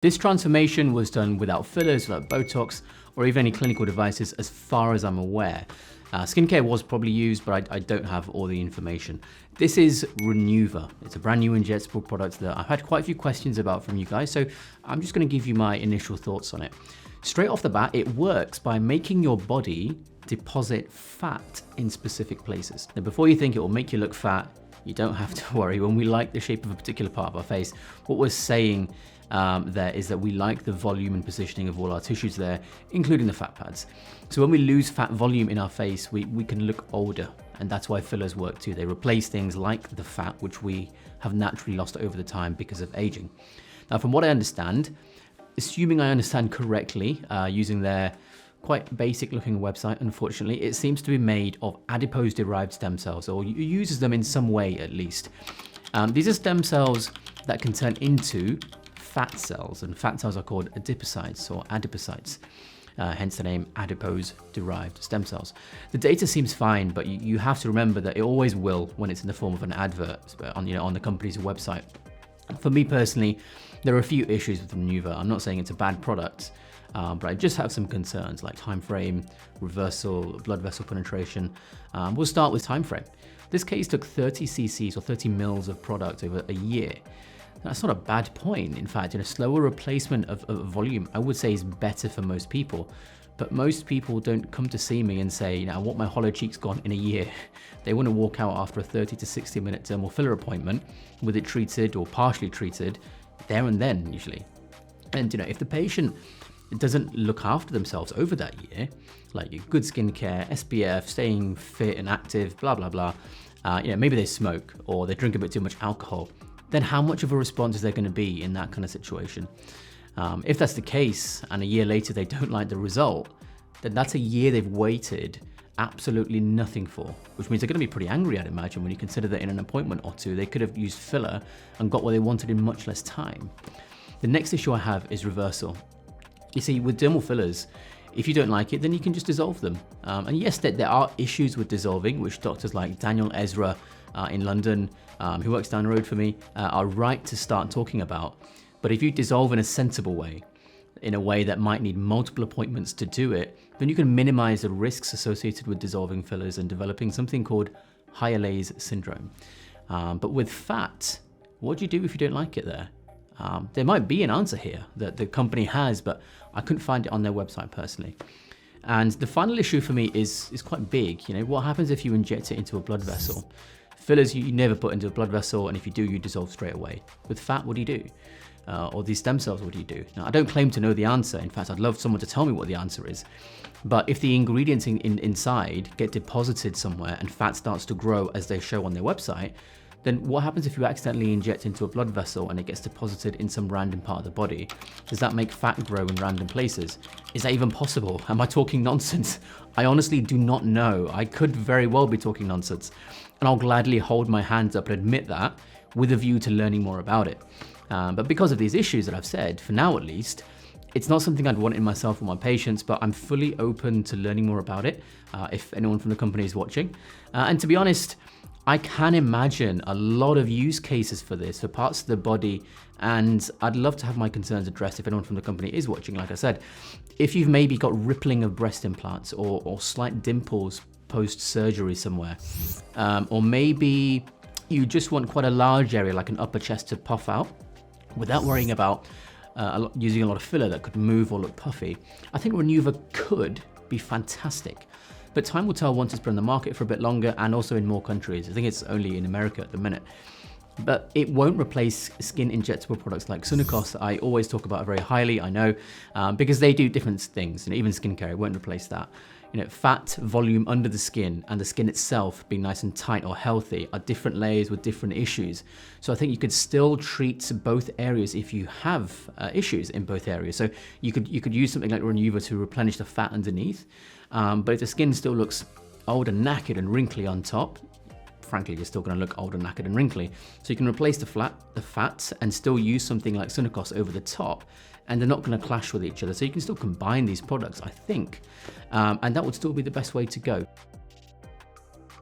This transformation was done without fillers, without Botox, or even any clinical devices as far as I'm aware. Skincare was probably used, but I don't have all the information. This is Renuva. It's a brand new injectable product that I've had quite a few questions about from you guys, so I'm just gonna give you my initial thoughts on it. Straight off the bat, it works by making your body deposit fat in specific places. Now, before you think it will make you look fat, you don't have to worry. When we like the shape of a particular part of our face, what we're saying there is that we like the volume and positioning of all our tissues there, including the fat pads. So when we lose fat volume in our face, we can look older, and that's why fillers work too. They replace things like the fat, which we have naturally lost over the time because of aging. Now, from what I understand, assuming I understand correctly, using their quite basic looking website, unfortunately, it seems to be made of adipose derived stem cells, or uses them in some way at least. These are stem cells that can turn into fat cells, and fat cells are called adipocytes or adipocytes, hence the name adipose derived stem cells. The data seems fine, but you have to remember that it always will when it's in the form of an advert on the company's website. For me personally, there are a few issues with Renuva. I'm not saying it's a bad product, but I just have some concerns like time frame, reversal, blood vessel penetration. We'll start with time frame. This case took 30 cc's or 30 mils of product over a year. That's not a bad point. In fact, slower replacement of volume, I would say, is better for most people. But most people don't come to see me and say, I want my hollow cheeks gone in a year. They want to walk out after a 30 to 60 minute dermal filler appointment with it treated or partially treated there and then usually. And if the patient doesn't look after themselves over that year, like good skincare, SPF, staying fit and active, blah, blah, blah, maybe they smoke or they drink a bit too much alcohol, then how much of a response is there going to be in that kind of situation? If that's the case and a year later they don't like the result, then that's a year they've waited absolutely nothing for, which means they're going to be pretty angry, I'd imagine, when you consider that in an appointment or two they could have used filler and got what they wanted in much less time. The next issue I have is reversal. You see, with dermal fillers, if you don't like it, then you can just dissolve them. And yes, there are issues with dissolving, which doctors like Daniel Ezra in London, who works down the road for me, are right to start talking about. But if you dissolve in a sensible way, in a way that might need multiple appointments to do it, then you can minimize the risks associated with dissolving fillers and developing something called Hyalase syndrome. But with fat, what do you do if you don't like it there? There might be an answer here that the company has, but I couldn't find it on their website personally. And the final issue for me is quite big. What happens if you inject it into a blood vessel? Fillers you never put into a blood vessel, and if you do, you dissolve straight away. With fat, what do you do? Or these stem cells, what do you do? Now, I don't claim to know the answer. In fact, I'd love someone to tell me what the answer is. But if the ingredients inside get deposited somewhere and fat starts to grow as they show on their website, then what happens if you accidentally inject into a blood vessel and it gets deposited in some random part of the body? Does that make fat grow in random places? Is that even possible? Am I talking nonsense? I honestly do not know. I could very well be talking nonsense. And I'll gladly hold my hands up and admit that with a view to learning more about it. But because of these issues that I've said, for now at least, it's not something I'd want in myself or my patients, but I'm fully open to learning more about it if anyone from the company is watching. And to be honest, I can imagine a lot of use cases for this, for parts of the body, and I'd love to have my concerns addressed if anyone from the company is watching. Like I said, if you've maybe got rippling of breast implants or slight dimples post-surgery somewhere, or maybe you just want quite a large area like an upper chest to puff out without worrying about using a lot of filler that could move or look puffy, I think Renuva could be fantastic. But time will tell once it's been on the market for a bit longer and also in more countries. I think it's only in America at the minute. But it won't replace skin injectable products like Sunakos. I always talk about it very highly, I know, because they do different things. Even skincare, it won't replace that. Fat volume under the skin and the skin itself being nice and tight or healthy are different layers with different issues. So I think you could still treat both areas if you have issues in both areas. So you could use something like Renuva to replenish the fat underneath. But if the skin still looks old and knackered and wrinkly on top, frankly, you're still going to look old and knackered and wrinkly. So you can replace the fat and still use something like Sunakos over the top, and they're not going to clash with each other. So you can still combine these products, I think, and that would still be the best way to go.